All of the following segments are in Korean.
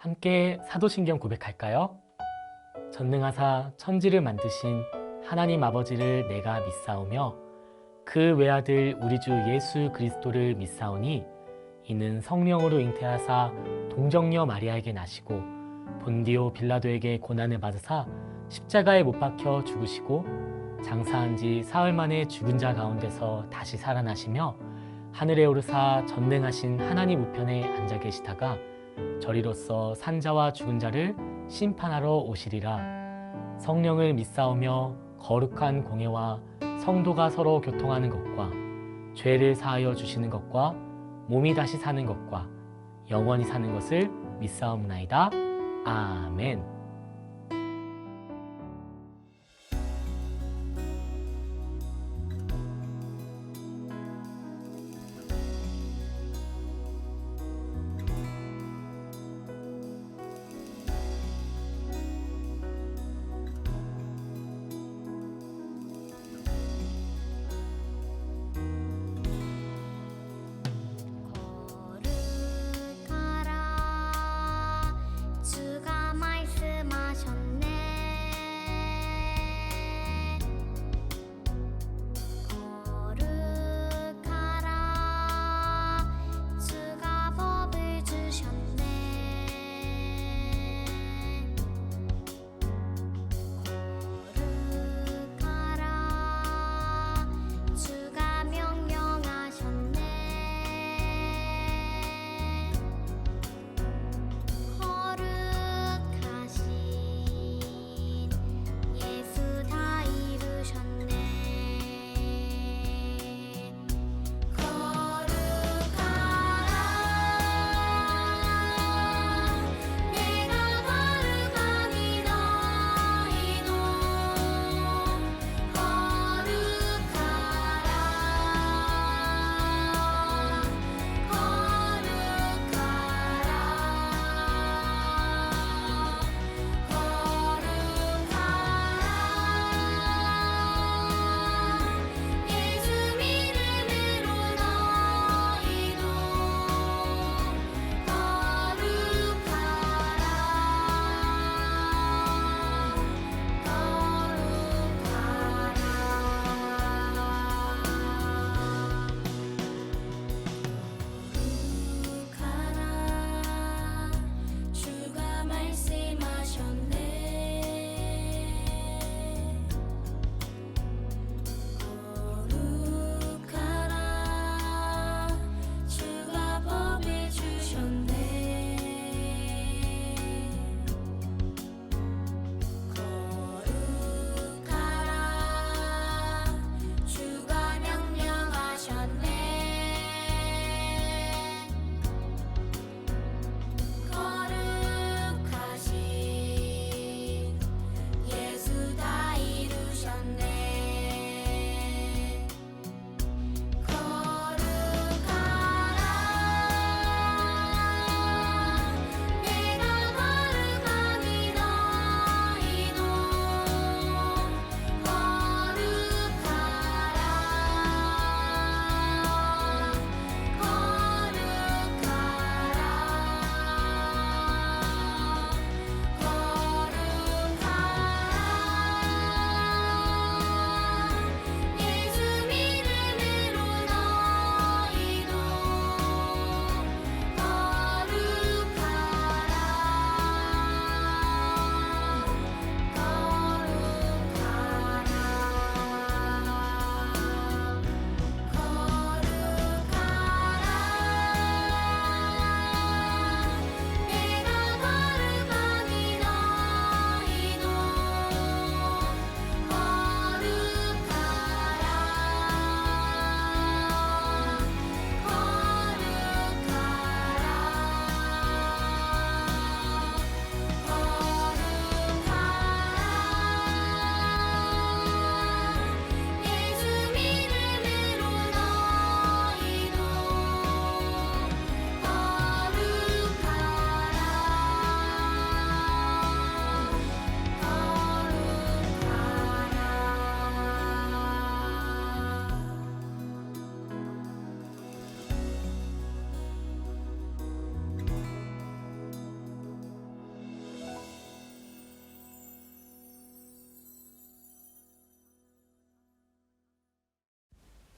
함께 사도신경 고백할까요? 전능하사 천지를 만드신 하나님 아버지를 내가 믿사오며 그 외아들 우리 주 예수 그리스도를 믿사오니 이는 성령으로 잉태하사 동정녀 마리아에게 나시고 본디오 빌라도에게 고난을 받으사 십자가에 못 박혀 죽으시고 장사한 지 사흘 만에 죽은 자 가운데서 다시 살아나시며 하늘에 오르사 전능하신 하나님 우편에 앉아 계시다가 저리로서 산자와 죽은 자를 심판하러 오시리라. 성령을 믿사오며 거룩한 공예와 성도가 서로 교통하는 것과 죄를 사하여 주시는 것과 몸이 다시 사는 것과 영원히 사는 것을 믿사옵나이다. 아멘. 거룩하라 주가 말씀하셨네. 거룩하라 주가 법을 주셨네. 거룩하라 주가 명령하셨네. 거룩하신 예수 다 이루셨네. 거룩하라 내가 거룩하니 너희도 예수 믿음으로 너희도 거룩하라 주가 말씀하셨네. 거룩하라 주가 법을 주셨네. 거룩하라 주가 명령하셨네. 거룩하신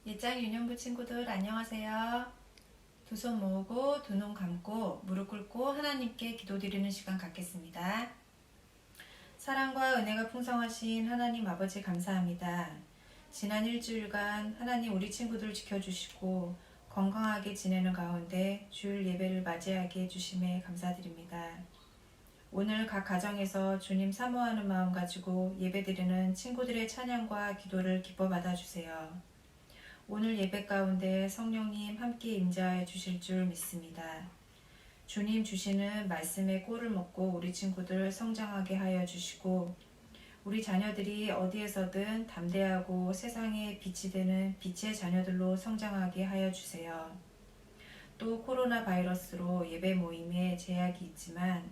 예장 유년부 친구들 안녕하세요. 두 손 모으고 두 눈 감고 무릎 꿇고 하나님께 기도드리는 시간 갖겠습니다. 사랑과 은혜가 풍성하신 하나님 아버지 감사합니다. 지난 일주일간 하나님 우리 친구들 지켜주시고 건강하게 지내는 가운데 주일 예배를 맞이하게 해주심에 감사드립니다. 오늘 각 가정에서 주님 사모하는 마음 가지고 예배드리는 친구들의 찬양과 기도를 기뻐 받아주세요. 오늘 예배 가운데 성령님 함께 임재하여 주실 줄 믿습니다. 주님 주시는 말씀의 꼴을 먹고 우리 친구들 성장하게 하여 주시고 우리 자녀들이 어디에서든 담대하고 세상에 빛이 되는 빛의 자녀들로 성장하게 하여 주세요. 또 코로나 바이러스로 예배 모임에 제약이 있지만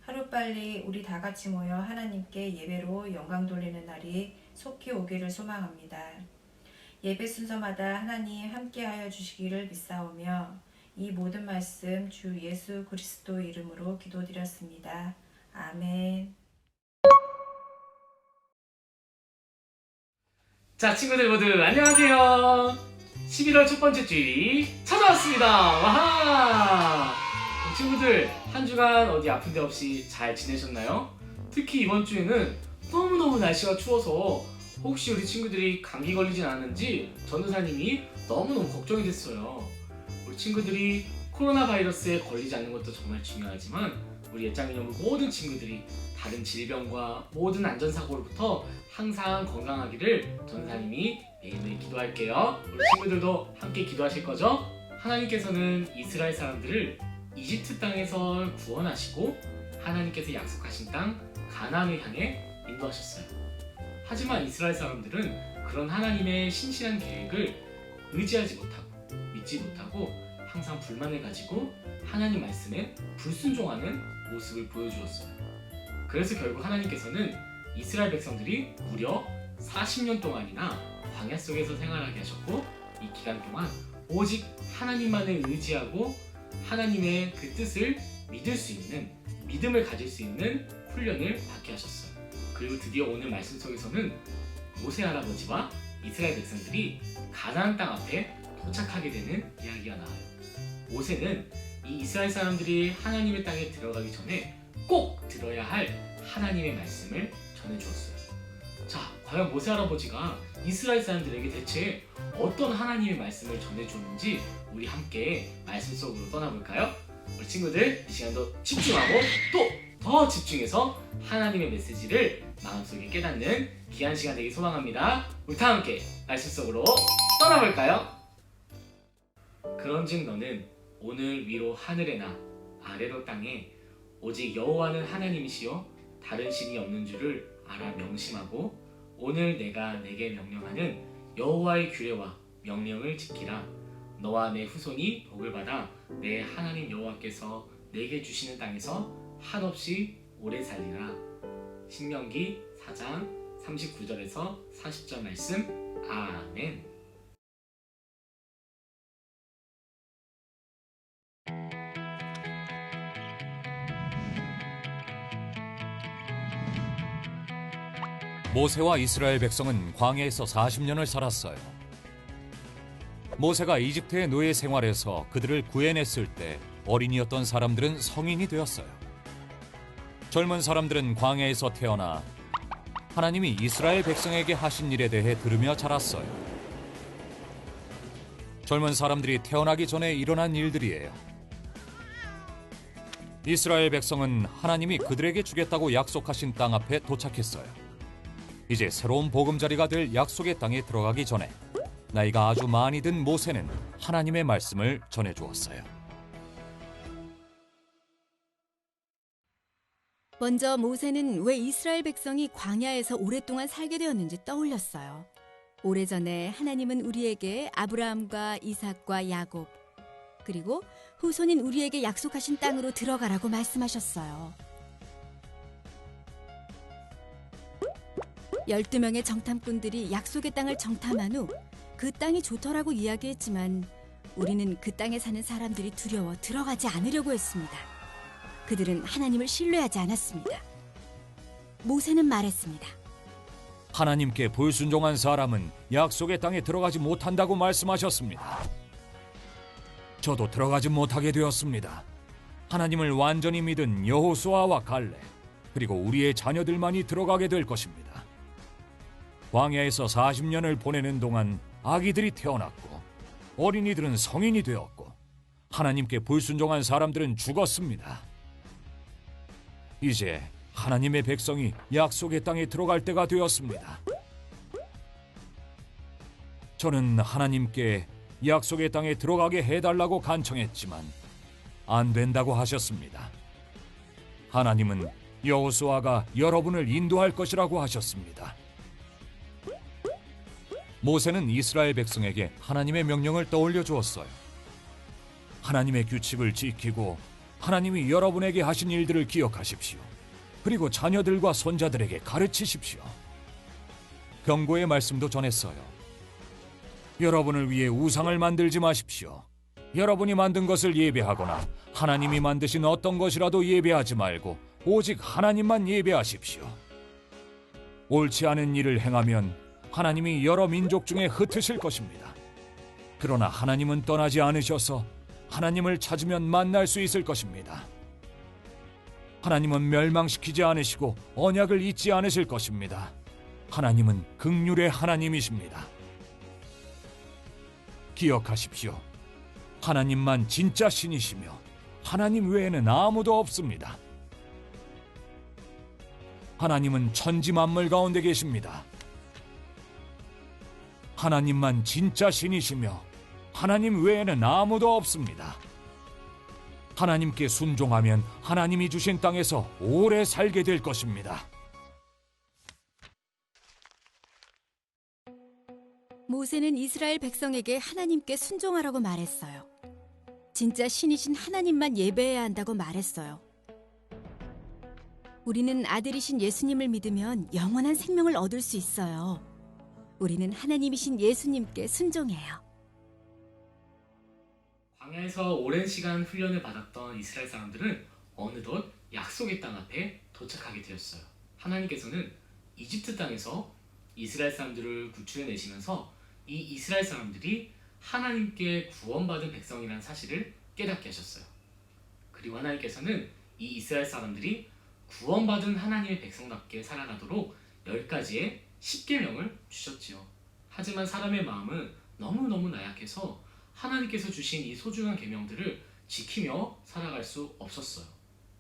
하루빨리 우리 다 같이 모여 하나님께 예배로 영광 돌리는 날이 속히 오기를 소망합니다. 예배 순서마다 하나님 함께하여 주시기를 믿사오며 이 모든 말씀 주 예수 그리스도 이름으로 기도드렸습니다. 아멘. 자, 친구들 모두 안녕하세요. 11월 첫 번째 주일이 찾아왔습니다. 와하! 친구들 한 주간 어디 아픈 데 없이 잘 지내셨나요? 특히 이번 주에는 너무너무 날씨가 추워서 혹시 우리 친구들이 감기 걸리진 않았는지 전도사님이 너무너무 걱정이 됐어요. 우리 친구들이 코로나 바이러스에 걸리지 않는 것도 정말 중요하지만 우리 예장인형 모든 친구들이 다른 질병과 모든 안전사고로부터 항상 건강하기를 전도사님이 매일매일 기도할게요. 우리 친구들도 함께 기도하실 거죠? 하나님께서는 이스라엘 사람들을 이집트 땅에서 구원하시고 하나님께서 약속하신 땅 가나안을 향해 인도하셨어요. 하지만 이스라엘 사람들은 그런 하나님의 신실한 계획을 의지하지 못하고 믿지 못하고 항상 불만을 가지고 하나님 말씀에 불순종하는 모습을 보여주었어요. 그래서 결국 하나님께서는 이스라엘 백성들이 무려 40년 동안이나 광야 속에서 생활하게 하셨고 이 기간 동안 오직 하나님만을 의지하고 하나님의 그 뜻을 믿을 수 있는 믿음을 가질 수 있는 훈련을 받게 하셨어요. 그리고 드디어 오늘 말씀 속에서는 모세 할아버지와 이스라엘 백성들이 가나안 땅 앞에 도착하게 되는 이야기가 나와요. 모세는 이 이스라엘 사람들이 하나님의 땅에 들어가기 전에 꼭 들어야 할 하나님의 말씀을 전해주었어요. 자, 과연 모세 할아버지가 이스라엘 사람들에게 대체 어떤 하나님의 말씀을 전해주었는지 우리 함께 말씀 속으로 떠나볼까요? 우리 친구들 이 시간도 집중하고 또 더 집중해서 하나님의 메시지를 마음속에 깨닫는 귀한 시간 되길 소망합니다. 우리 다 함께 말씀 속으로 떠나볼까요? 그런즉 너는 오늘 위로 하늘에나 아래로 땅에 오직 여호와는 하나님이시요 다른 신이 없는 줄을 알아 명심하고 오늘 내가 내게 명령하는 여호와의 규례와 명령을 지키라. 너와 내 후손이 복을 받아 내 하나님 여호와께서 내게 주시는 땅에서 한없이 오래 살리라. 신명기 4장 39절에서 40절 말씀. 아멘. 모세와 이스라엘 백성은 광야에서 40년을 살았어요. 모세가 이집트의 노예 생활에서 그들을 구해냈을 때 어린이였던 사람들은 성인이 되었어요. 젊은 사람들은 광야에서 태어나 하나님이 이스라엘 백성에게 하신 일에 대해 들으며 자랐어요. 젊은 사람들이 태어나기 전에 일어난 일들이에요. 이스라엘 백성은 하나님이 그들에게 주겠다고 약속하신 땅 앞에 도착했어요. 이제 새로운 보금자리가 될 약속의 땅에 들어가기 전에 나이가 아주 많이 든 모세는 하나님의 말씀을 전해주었어요. 먼저 모세는 왜 이스라엘 백성이 광야에서 오랫동안 살게 되었는지 떠올렸어요. 오래전에 하나님은 우리에게 아브라함과 이삭과 야곱 그리고 후손인 우리에게 약속하신 땅으로 들어가라고 말씀하셨어요. 12명의 정탐꾼들이 약속의 땅을 정탐한 후 그 땅이 좋더라고 이야기했지만 우리는 그 땅에 사는 사람들이 두려워 들어가지 않으려고 했습니다. 그들은 하나님을 신뢰하지 않았습니다. 모세는 말했습니다. 하나님께 불순종한 사람은 약속의 땅에 들어가지 못한다고 말씀하셨습니다. 저도 들어가지 못하게 되었습니다. 하나님을 완전히 믿은 여호수아와 갈렙, 그리고 우리의 자녀들만이 들어가게 될 것입니다. 광야에서 40년을 보내는 동안 아기들이 태어났고 어린이들은 성인이 되었고 하나님께 불순종한 사람들은 죽었습니다. 이제 하나님의 백성이 약속의 땅에 들어갈 때가 되었습니다. 저는 하나님께 약속의 땅에 들어가게 해달라고 간청했지만 안 된다고 하셨습니다. 하나님은 여호수아가 여러분을 인도할 것이라고 하셨습니다. 모세는 이스라엘 백성에게 하나님의 명령을 떠올려 주었어요. 하나님의 규칙을 지키고 하나님이 여러분에게 하신 일들을 기억하십시오. 그리고 자녀들과 손자들에게 가르치십시오. 경고의 말씀도 전했어요. 여러분을 위해 우상을 만들지 마십시오. 여러분이 만든 것을 예배하거나 하나님이 만드신 어떤 것이라도 예배하지 말고 오직 하나님만 예배하십시오. 옳지 않은 일을 행하면 하나님이 여러 민족 중에 흩으실 것입니다. 그러나 하나님은 떠나지 않으셔서 하나님을 찾으면 만날 수 있을 것입니다. 하나님은 멸망시키지 않으시고 언약을 잊지 않으실 것입니다. 하나님은 긍휼의 하나님이십니다. 기억하십시오. 하나님만 진짜 신이시며 하나님 외에는 아무도 없습니다. 하나님은 천지 만물 가운데 계십니다. 하나님만 진짜 신이시며 하나님 외에는 아무도 없습니다. 하나님께 순종하면 하나님이 주신 땅에서 오래 살게 될 것입니다. 모세는 이스라엘 백성에게 하나님께 순종하라고 말했어요. 진짜 신이신 하나님만 예배해야 한다고 말했어요. 우리는 아들이신 예수님을 믿으면 영원한 생명을 얻을 수 있어요. 우리는 하나님이신 예수님께 순종해요. 광야에서 오랜 시간 훈련을 받았던 이스라엘 사람들은 어느덧 약속의 땅 앞에 도착하게 되었어요. 하나님께서는 이집트 땅에서 이스라엘 사람들을 구출해내시면서 이 이스라엘 사람들이 하나님께 구원받은 백성이라는 사실을 깨닫게 하셨어요. 그리고 하나님께서는 이 이스라엘 사람들이 구원받은 하나님의 백성답게 살아가도록 10가지의 10계명을 주셨지요. 하지만 사람의 마음은 너무너무 나약해서 하나님께서 주신 이 소중한 계명들을 지키며 살아갈 수 없었어요.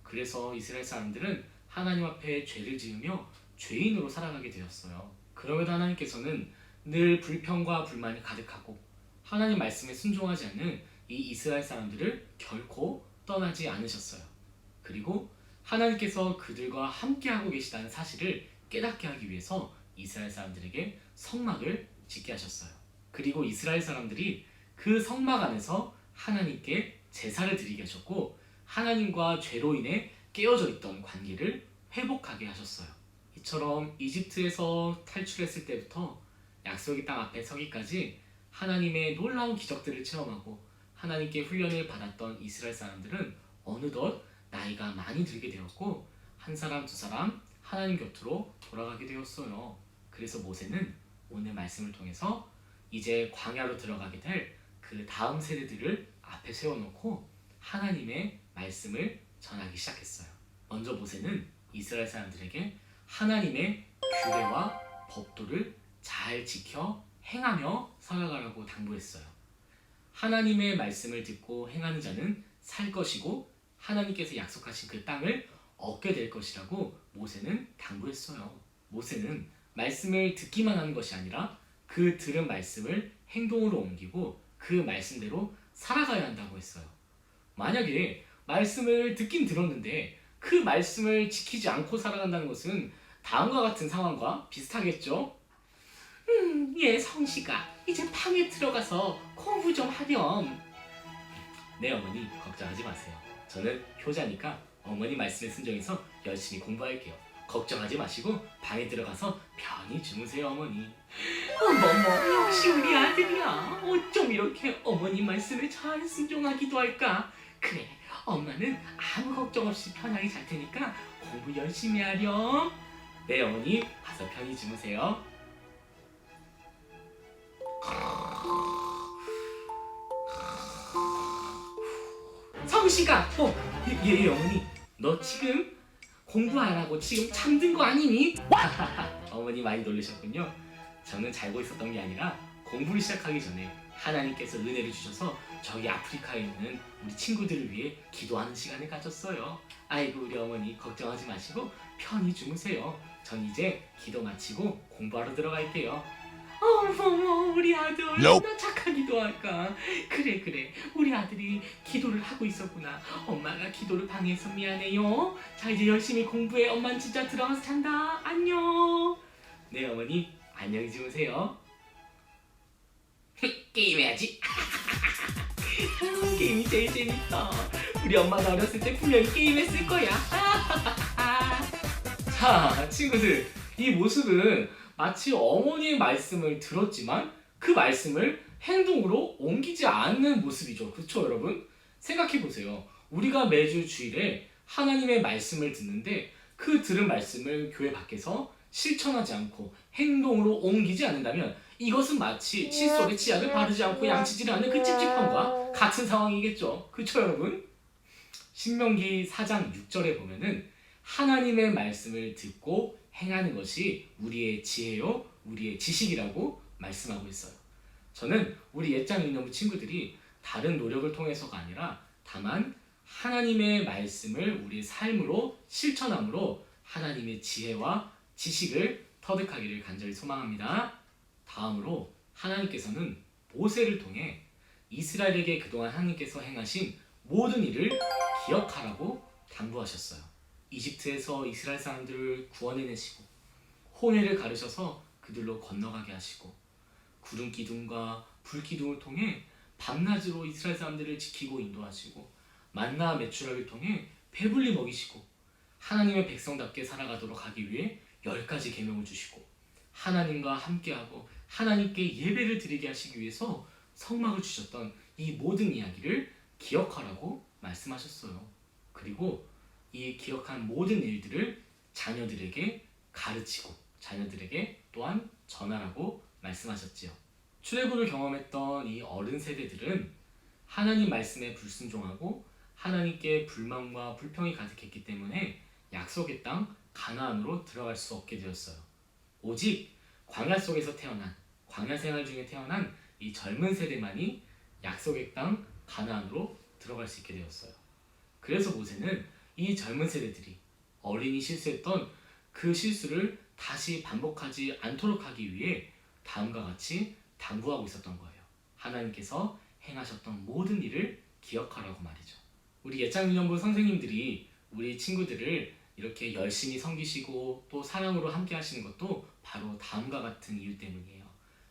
그래서 이스라엘 사람들은 하나님 앞에 죄를 지으며 죄인으로 살아가게 되었어요. 그럼에도 하나님께서는 늘 불평과 불만이 가득하고 하나님 말씀에 순종하지 않는 이 이스라엘 사람들을 결코 떠나지 않으셨어요. 그리고 하나님께서 그들과 함께하고 계시다는 사실을 깨닫게 하기 위해서 이스라엘 사람들에게 성막을 짓게 하셨어요. 그리고 이스라엘 사람들이 그 성막 안에서 하나님께 제사를 드리게 하셨고 하나님과 죄로 인해 깨어져 있던 관계를 회복하게 하셨어요. 이처럼 이집트에서 탈출했을 때부터 약속의 땅 앞에 서기까지 하나님의 놀라운 기적들을 체험하고 하나님께 훈련을 받았던 이스라엘 사람들은 어느덧 나이가 많이 들게 되었고 한 사람 두 사람 하나님 곁으로 돌아가게 되었어요. 그래서 모세는 오늘 말씀을 통해서 이제 광야로 들어가게 될 그 다음 세대들을 앞에 세워놓고 하나님의 말씀을 전하기 시작했어요. 먼저 모세는 이스라엘 사람들에게 하나님의 규례와 법도를 잘 지켜 행하며 살아가라고 당부했어요. 하나님의 말씀을 듣고 행하는 자는 살 것이고 하나님께서 약속하신 그 땅을 얻게 될 것이라고 모세는 당부했어요. 모세는 말씀을 듣기만 하는 것이 아니라 그 들은 말씀을 행동으로 옮기고 그 말씀대로 살아가야 한다고 했어요. 만약에 말씀을 듣긴 들었는데 그 말씀을 지키지 않고 살아간다는 것은 다음과 같은 상황과 비슷하겠죠? 예, 성씨가 이제 방에 들어가서 공부 좀 하렴. 네, 어머니 걱정하지 마세요. 저는 효자니까 어머니 말씀에 순종해서 열심히 공부할게요. 걱정하지 마시고 방에 들어가서 편히 주무세요, 어머니. 어머머, 역시 우리 아들이야. 어쩜 이렇게 어머니 말씀에 잘 순종하기도 할까? 그래, 엄마는 아무 걱정 없이 편하게 잘 테니까 공부 열심히 하렴. 네, 어머니 가서 편히 주무세요. 성시가, 예, 어머니, 너 지금 공부 안 하고 지금 잠든 거 아니니? 어머니 많이 놀라셨군요. 저는 자고 있었던 게 아니라 공부를 시작하기 전에 하나님께서 은혜를 주셔서 저기 아프리카에 있는 우리 친구들을 위해 기도하는 시간을 가졌어요. 아이고, 우리 어머니 걱정하지 마시고 편히 주무세요. 전 이제 기도 마치고 공부하러 들어갈게요. 어머, 우리 아들 얼마나 착한 기도할까. 그래, 우리 아들이 기도를 하고 있었구나. 엄마가 기도를 방해해서 미안해요. 자, 이제 열심히 공부해. 엄마는 진짜 들어가서 잔다. 안녕. 네, 어머니 안녕히 주무세요. 게임해야지. 게임이 제일 재밌어. 우리 엄마가 어렸을 때 분명히 게임했을 거야. 자, 친구들, 이 모습은 마치 어머니의 말씀을 들었지만 그 말씀을 행동으로 옮기지 않는 모습이죠. 그렇죠, 여러분? 생각해보세요. 우리가 매주 주일에 하나님의 말씀을 듣는데 그 들은 말씀을 교회 밖에서 실천하지 않고 행동으로 옮기지 않는다면 이것은 마치 칫솔에 치약을 바르지 않고 양치지를 않는 그 찝찝함과 같은 상황이겠죠. 그렇죠, 여러분? 신명기 4장 6절에 보면은 하나님의 말씀을 듣고 행하는 것이 우리의 지혜요, 우리의 지식이라고 말씀하고 있어요. 저는 우리 옛장 유년부 친구들이 다른 노력을 통해서가 아니라 다만 하나님의 말씀을 우리의 삶으로 실천함으로 하나님의 지혜와 지식을 터득하기를 간절히 소망합니다. 다음으로 하나님께서는 모세를 통해 이스라엘에게 그동안 하나님께서 행하신 모든 일을 기억하라고 당부하셨어요. 이집트에서 이스라엘 사람들을 구원해내시고 홍해를 가르셔서 그들로 건너가게 하시고 구름 기둥과 불 기둥을 통해 밤낮으로 이스라엘 사람들을 지키고 인도하시고 만나 메추라기를 통해 배불리 먹이시고 하나님의 백성답게 살아가도록 하기 위해 10가지 계명을 주시고 하나님과 함께하고 하나님께 예배를 드리게 하시기 위해서 성막을 주셨던 이 모든 이야기를 기억하라고 말씀하셨어요. 그리고 이 기억한 모든 일들을 자녀들에게 가르치고 자녀들에게 또한 전하라고 말씀하셨지요. 출애굽을 경험했던 이 어른 세대들은 하나님 말씀에 불순종하고 하나님께 불만과 불평이 가득했기 때문에 약속의 땅 가나안으로 들어갈 수 없게 되었어요. 오직 광야 속에서 태어난, 광야 생활 중에 태어난 이 젊은 세대만이 약속의 땅 가나안으로 들어갈 수 있게 되었어요. 그래서 모세는 이 젊은 세대들이 어린이 실수했던 그 실수를 다시 반복하지 않도록 하기 위해 다음과 같이 당부하고 있었던 거예요. 하나님께서 행하셨던 모든 일을 기억하라고 말이죠. 우리 옛장유년부 선생님들이 우리 친구들을 이렇게 열심히 섬기시고 또 사랑으로 함께 하시는 것도 바로 다음과 같은 이유 때문이에요.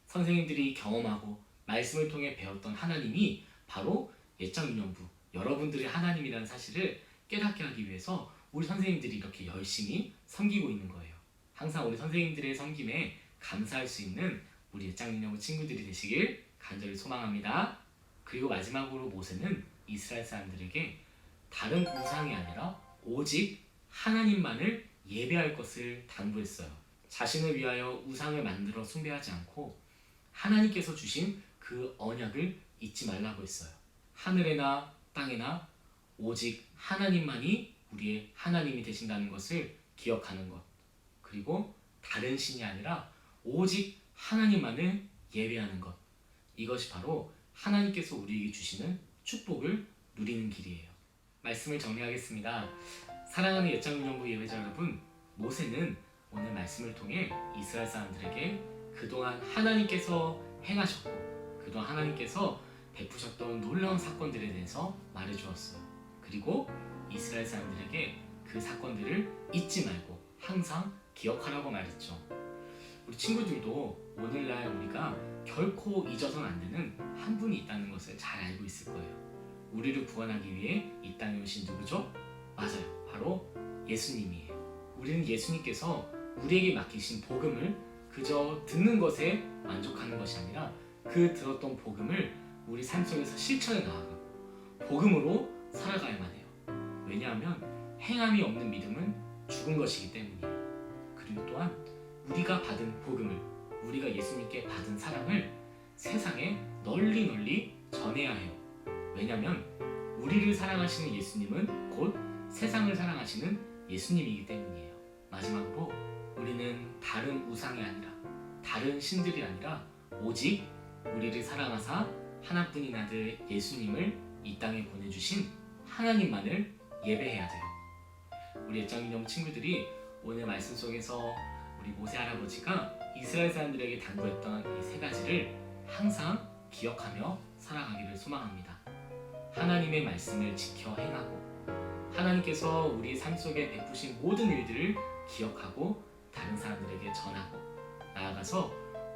선생님들이 경험하고 말씀을 통해 배웠던 하나님이 바로 옛장유년부 여러분들의 하나님이라는 사실을 깨닫게 하기 위해서 우리 선생님들이 이렇게 열심히 섬기고 있는 거예요. 항상 우리 선생님들의 섬김에 감사할 수 있는 우리 옛장유년부 친구들이 되시길 간절히 소망합니다. 그리고 마지막으로 모세는 이스라엘 사람들에게 다른 우상이 아니라 오직 하나님만을 예배할 것을 당부했어요. 자신을 위하여 우상을 만들어 숭배하지 않고 하나님께서 주신 그 언약을 잊지 말라고 했어요. 하늘에나 땅에나 오직 하나님만이 우리의 하나님이 되신다는 것을 기억하는 것. 그리고 다른 신이 아니라 오직 하나님만을 예배하는 것. 이것이 바로 하나님께서 우리에게 주시는 축복을 누리는 길이에요. 말씀을 정리하겠습니다. 사랑하는 옛장유년부 예배자 여러분, 모세는 오늘 말씀을 통해 이스라엘 사람들에게 그동안 하나님께서 행하셨고 그동안 하나님께서 베푸셨던 놀라운 사건들에 대해서 말해주었어요. 그리고 이스라엘 사람들에게 그 사건들을 잊지 말고 항상 기억하라고 말했죠. 우리 친구들도 오늘날 우리가 결코 잊어서는 안 되는 한 분이 있다는 것을 잘 알고 있을 거예요. 우리를 구원하기 위해 이 땅에 오신 누구죠? 맞아요. 바로 예수님이에요. 우리는 예수님께서 우리에게 맡기신 복음을 그저 듣는 것에 만족하는 것이 아니라 그 들었던 복음을 우리 삶 속에서 실천해 나아가고 복음으로 살아가야만 해요. 왜냐하면 행함이 없는 믿음은 죽은 것이기 때문이에요. 그리고 또한 우리가 받은 복음을, 우리가 예수님께 받은 사랑을 세상에 널리 전해야 해요. 왜냐하면 우리를 사랑하시는 예수님은 곧 세상을 사랑하시는 예수님이기 때문이에요. 마지막으로 우리는 다른 우상이 아니라, 다른 신들이 아니라 오직 우리를 사랑하사 하나뿐인 아들 예수님을 이 땅에 보내주신 하나님만을 예배해야 돼요. 우리 애정인형 친구들이 오늘 말씀 속에서 우리 모세 할아버지가 이스라엘 사람들에게 당부했던 이 세 가지를 항상 기억하며 살아가기를 소망합니다. 하나님의 말씀을 지켜 행하고, 하나님께서 우리 삶 속에 베푸신 모든 일들을 기억하고 다른 사람들에게 전하고, 나아가서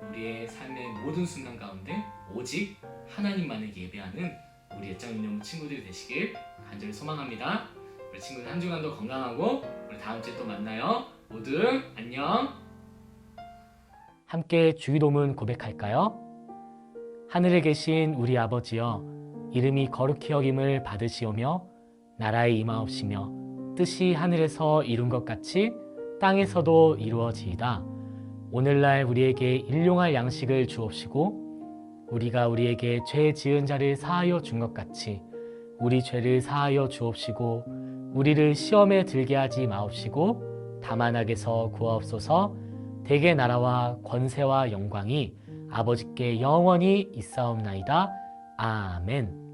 우리의 삶의 모든 순간 가운데 오직 하나님만을 예배하는 우리 애정인형 친구들이 되시길 간절히 소망합니다. 우리 친구들 한 주간도 건강하고 우리 다음 주에 또 만나요. 모두 안녕. 함께 주기도문 고백할까요? 하늘에 계신 우리 아버지여, 이름이 거룩히 여김을 받으시오며 나라의 임하옵시며 뜻이 하늘에서 이룬 것 같이 땅에서도 이루어지이다. 오늘날 우리에게 일용할 양식을 주옵시고, 우리가 우리에게 죄 지은 자를 사하여 준 것 같이 우리 죄를 사하여 주옵시고, 우리를 시험에 들게 하지 마옵시고 다만 악에서 구하옵소서. 대개 나라와 권세와 영광이 아버지께 영원히 있사옵나이다. 아멘.